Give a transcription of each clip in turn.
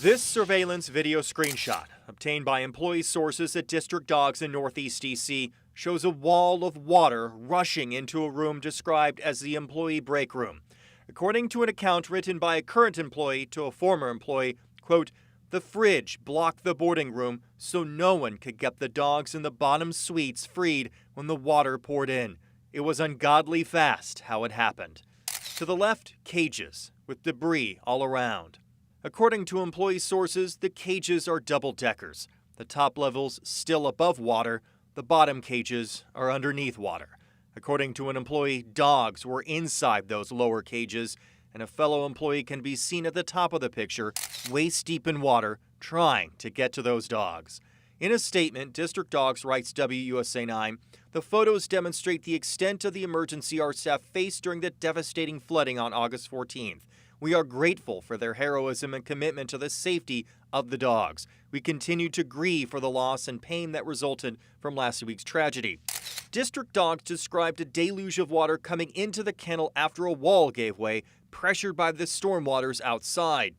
This surveillance video screenshot, obtained by employee sources at District Dogs in Northeast DC, shows a wall of water rushing into a room described as the employee break room. According to an account written by a current employee to a former employee, quote, "The fridge blocked the boarding room so no one could get the dogs in the bottom suites freed when the water poured in. It was ungodly fast how it happened." To the left, cages with debris all around. According to employee sources, the cages are double-deckers. The top levels still above water, the bottom cages are underneath water. According to an employee, dogs were inside those lower cages, and a fellow employee can be seen at the top of the picture, waist-deep in water, trying to get to those dogs. In a statement, District Dogs writes WUSA 9, the photos demonstrate the extent of the emergency our staff faced during the devastating flooding on August 14th. We are grateful for their heroism and commitment to the safety of the dogs. We continue to grieve for the loss and pain that resulted from last week's tragedy. District Dogs described a deluge of water coming into the kennel after a wall gave way, pressured by the stormwaters outside.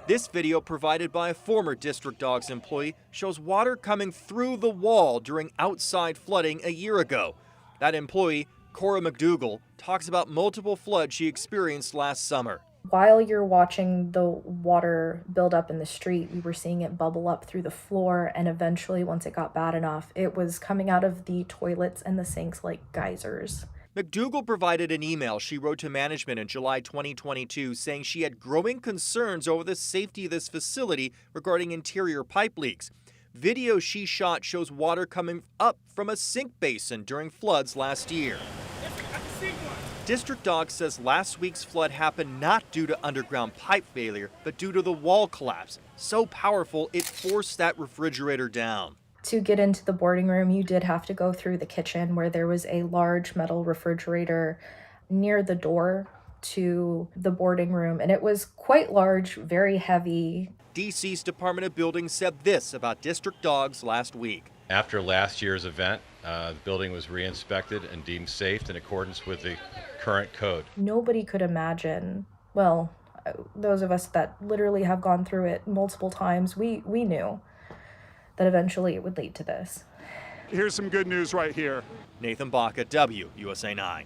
This video, provided by a former District Dogs employee, shows water coming through the wall during outside flooding a year ago. That employee, Cora McDougal, talks about multiple floods she experienced last summer. While you're watching the water build up in the street, we were seeing it bubble up through the floor, and eventually, once it got bad enough, it was coming out of the toilets and the sinks like geysers. McDougal provided an email she wrote to management in July 2022 saying she had growing concerns over the safety of this facility regarding interior pipe leaks. Video she shot shows water coming up from a sink basin during floods last year. District Dogs says last week's flood happened not due to underground pipe failure, but due to the wall collapse. So powerful, it forced that refrigerator down. To get into the boarding room, you did have to go through the kitchen where there was a large metal refrigerator near the door to the boarding room, and it was quite large, very heavy. DC's Department of Buildings said this about District Dogs last week. After last year's event, the building was re-inspected and deemed safe in accordance with the current code. Nobody could imagine, well, those of us that literally have gone through it multiple times, we knew that eventually it would lead to this. Here's some good news right here. Nathan Baca, WUSA 9.